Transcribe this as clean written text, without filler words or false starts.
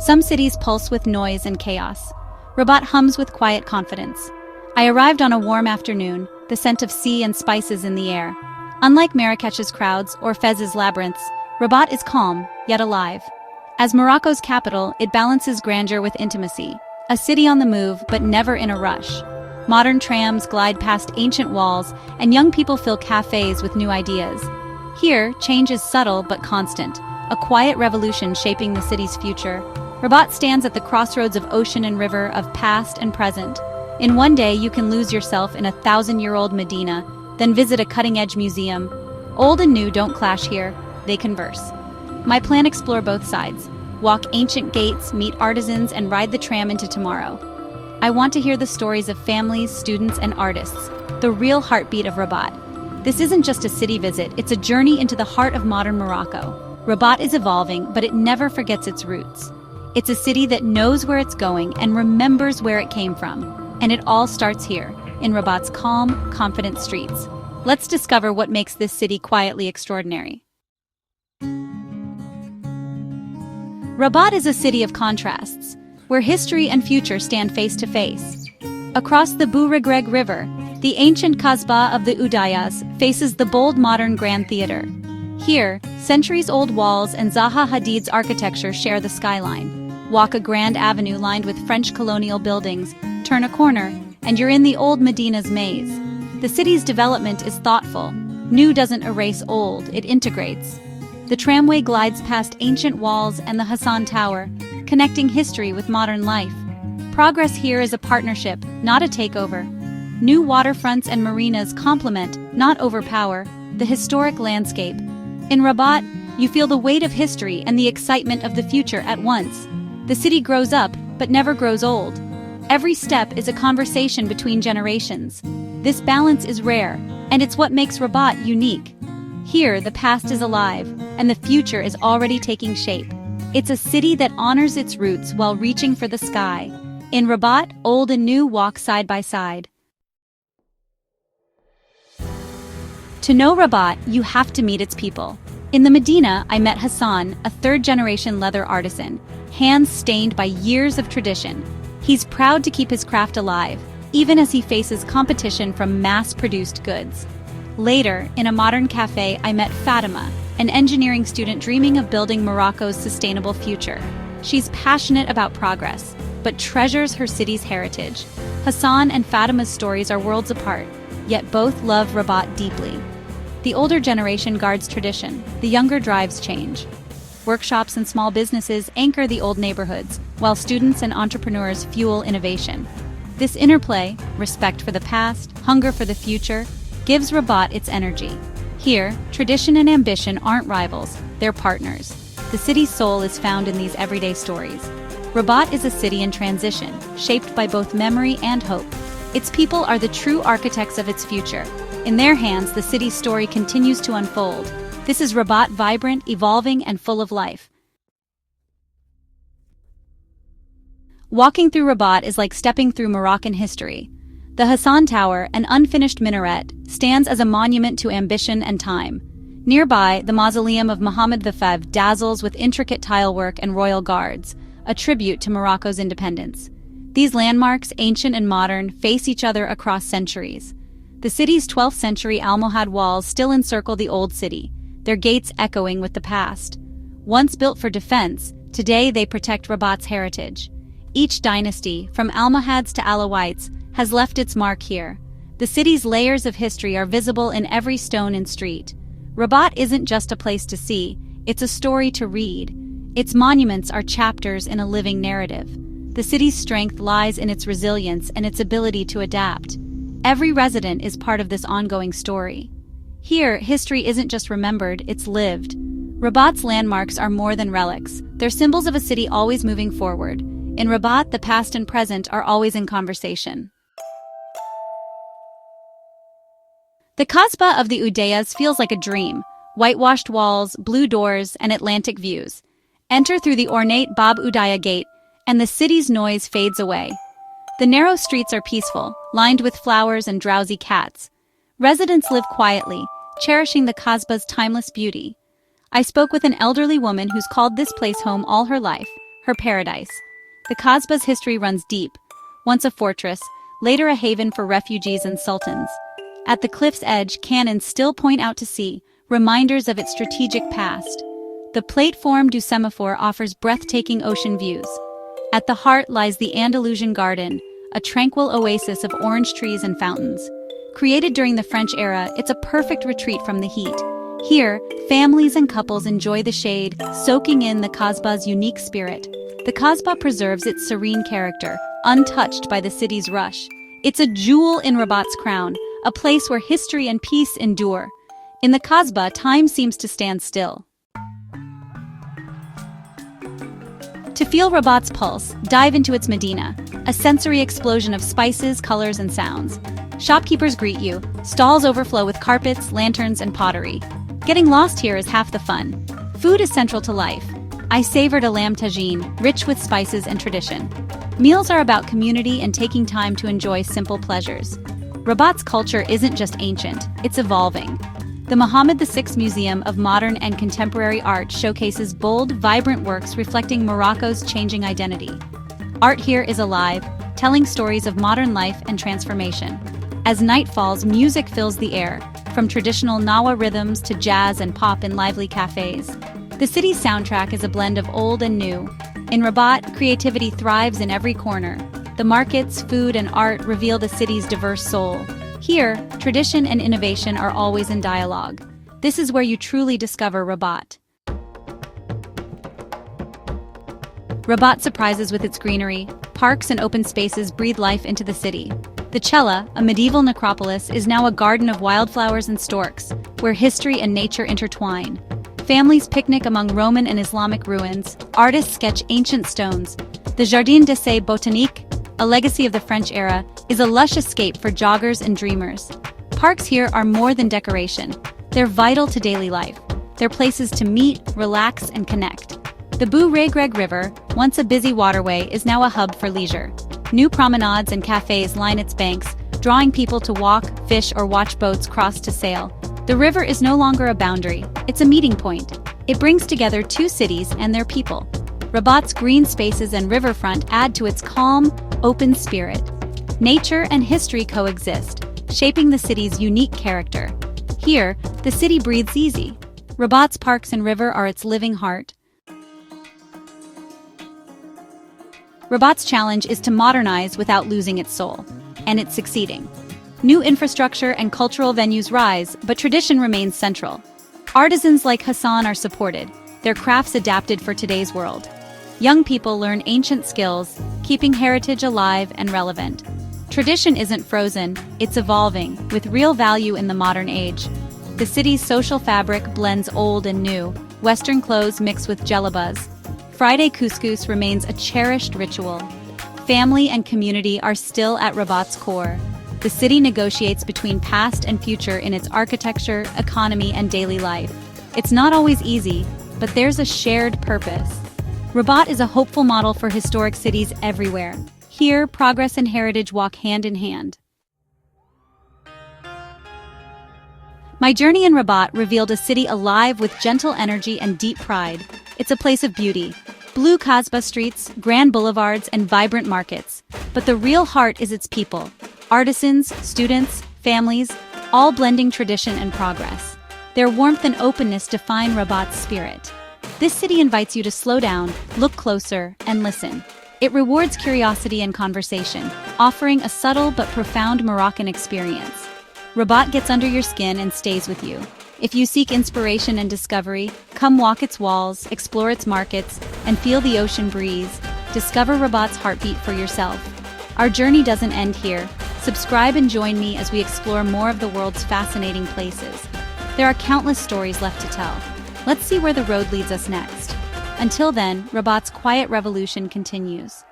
Some cities pulse with noise and chaos. Rabat hums with quiet confidence. I arrived on a warm afternoon, the scent of sea and spices in the air. Unlike Marrakech's crowds or Fez's labyrinths, Rabat is calm, yet alive. As Morocco's capital, it balances grandeur with intimacy. A city on the move, but never in a rush. Modern trams glide past ancient walls, and young people fill cafes with new ideas. Here, change is subtle but constant, a quiet revolution shaping the city's future. Rabat stands at the crossroads of ocean and river, of past and present. In one day, you can lose yourself in a 1,000-year-old Medina, then visit a cutting-edge museum. Old and new don't clash here, they converse. My plan: explore both sides. Walk ancient gates, meet artisans, and ride the tram into tomorrow. I want to hear the stories of families, students, and artists, the real heartbeat of Rabat. This isn't just a city visit, it's a journey into the heart of modern Morocco. Rabat is evolving, but it never forgets its roots. It's a city that knows where it's going and remembers where it came from. And it all starts here, in Rabat's calm, confident streets. Let's discover what makes this city quietly extraordinary. Rabat is a city of contrasts, where history and future stand face to face. Across the Bou Regreg River, the ancient Kasbah of the Udayas faces the bold modern Grand Theater. Here, centuries-old walls and Zaha Hadid's architecture share the skyline. Walk a grand avenue lined with French colonial buildings, turn a corner, and you're in the old Medina's maze. The city's development is thoughtful. New doesn't erase old, it integrates. The tramway glides past ancient walls and the Hassan Tower, connecting history with modern life. Progress here is a partnership, not a takeover. New waterfronts and marinas complement, not overpower, the historic landscape. In Rabat, you feel the weight of history and the excitement of the future at once. The city grows up, but never grows old. Every step is a conversation between generations. This balance is rare, and it's what makes Rabat unique. Here, the past is alive, and the future is already taking shape. It's a city that honors its roots while reaching for the sky. In Rabat, old and new walk side by side. To know Rabat, you have to meet its people. In the Medina, I met Hassan, a third-generation leather artisan, hands stained by years of tradition. He's proud to keep his craft alive, even as he faces competition from mass-produced goods. Later, in a modern cafe, I met Fatima, an engineering student dreaming of building Morocco's sustainable future. She's passionate about progress, but treasures her city's heritage. Hassan and Fatima's stories are worlds apart, yet both love Rabat deeply. The older generation guards tradition, the younger drives change. Workshops and small businesses anchor the old neighborhoods, while students and entrepreneurs fuel innovation. This interplay, respect for the past, hunger for the future, gives Rabat its energy. Here, tradition and ambition aren't rivals, they're partners. The city's soul is found in these everyday stories. Rabat is a city in transition, shaped by both memory and hope. Its people are the true architects of its future. In their hands, the city's story continues to unfold. This is Rabat, vibrant, evolving, and full of life. Walking through Rabat is like stepping through Moroccan history. The Hassan Tower, an unfinished minaret, stands as a monument to ambition and time. Nearby, the mausoleum of Mohammed V dazzles with intricate tilework and royal guards, a tribute to Morocco's independence. These landmarks, ancient and modern, face each other across centuries. The city's 12th century Almohad walls still encircle the old city, their gates echoing with the past. Once built for defense, today they protect Rabat's heritage. Each dynasty, from Almohads to Alawites, has left its mark here. The city's layers of history are visible in every stone and street. Rabat isn't just a place to see, it's a story to read. Its monuments are chapters in a living narrative. The city's strength lies in its resilience and its ability to adapt. Every resident is part of this ongoing story. Here, history isn't just remembered, it's lived. Rabat's landmarks are more than relics. They're symbols of a city always moving forward. In Rabat, the past and present are always in conversation. The Kasbah of the Udayas feels like a dream. Whitewashed walls, blue doors, and Atlantic views. Enter through the ornate Bab Udaya gate, and the city's noise fades away. The narrow streets are peaceful, lined with flowers and drowsy cats. Residents live quietly, cherishing the Kasbah's timeless beauty. I spoke with an elderly woman who's called this place home all her life, her paradise. The Kasbah's history runs deep, once a fortress, later a haven for refugees and sultans. At the cliff's edge, cannons still point out to sea, reminders of its strategic past. The Plateforme du Semaphore offers breathtaking ocean views. At the heart lies the Andalusian Garden, a tranquil oasis of orange trees and fountains. Created during the French era, it's a perfect retreat from the heat. Here, families and couples enjoy the shade, soaking in the Kasbah's unique spirit. The Kasbah preserves its serene character, untouched by the city's rush. It's a jewel in Rabat's crown, a place where history and peace endure. In the Kasbah, time seems to stand still. To feel Rabat's pulse, dive into its Medina, a sensory explosion of spices, colors, and sounds. Shopkeepers greet you, stalls overflow with carpets, lanterns, and pottery. Getting lost here is half the fun. Food is central to life. I savored a lamb tagine, rich with spices and tradition. Meals are about community and taking time to enjoy simple pleasures. Rabat's culture isn't just ancient, it's evolving. The Mohammed VI Museum of Modern and Contemporary Art showcases bold, vibrant works reflecting Morocco's changing identity. Art here is alive, telling stories of modern life and transformation. As night falls, music fills the air, from traditional Nawa rhythms to jazz and pop in lively cafes. The city's soundtrack is a blend of old and new. In Rabat, creativity thrives in every corner. The markets, food, and art reveal the city's diverse soul. Here, tradition and innovation are always in dialogue. This is where you truly discover Rabat. Rabat surprises with its greenery. Parks and open spaces breathe life into the city. The Cella, a medieval necropolis, is now a garden of wildflowers and storks, where history and nature intertwine. Families picnic among Roman and Islamic ruins. Artists sketch ancient stones. The Jardin d'Essai Botanique, a legacy of the French era, is a lush escape for joggers and dreamers. Parks here are more than decoration. They're vital to daily life. They're places to meet, relax, and connect. The Bou Regreg River, once a busy waterway, is now a hub for leisure. New promenades and cafes line its banks, drawing people to walk, fish, or watch boats cross to sail. The river is no longer a boundary, it's a meeting point. It brings together two cities and their people. Rabat's green spaces and riverfront add to its calm, open spirit. Nature and history coexist, shaping the city's unique character. Here, the city breathes easy. Rabat's parks and river are its living heart. Rabat's challenge is to modernize without losing its soul, and it's succeeding. New infrastructure and cultural venues rise, but tradition remains central. Artisans like Hassan are supported, their crafts adapted for today's world. Young people learn ancient skills, keeping heritage alive and relevant. Tradition isn't frozen, it's evolving, with real value in the modern age. The city's social fabric blends old and new, Western clothes mix with djellabas. Friday couscous remains a cherished ritual. Family and community are still at Rabat's core. The city negotiates between past and future in its architecture, economy, and daily life. It's not always easy, but there's a shared purpose. Rabat is a hopeful model for historic cities everywhere. Here, progress and heritage walk hand in hand. My journey in Rabat revealed a city alive with gentle energy and deep pride. It's a place of beauty. Blue Kasbah streets, grand boulevards, and vibrant markets. But the real heart is its people. Artisans, students, families, all blending tradition and progress. Their warmth and openness define Rabat's spirit. This city invites you to slow down, look closer, and listen. It rewards curiosity and conversation, offering a subtle but profound Moroccan experience. Rabat gets under your skin and stays with you. If you seek inspiration and discovery, come walk its walls, explore its markets, and feel the ocean breeze. Discover Rabat's heartbeat for yourself. Our journey doesn't end here. Subscribe and join me as we explore more of the world's fascinating places. There are countless stories left to tell. Let's see where the road leads us next. Until then, Rabat's quiet revolution continues.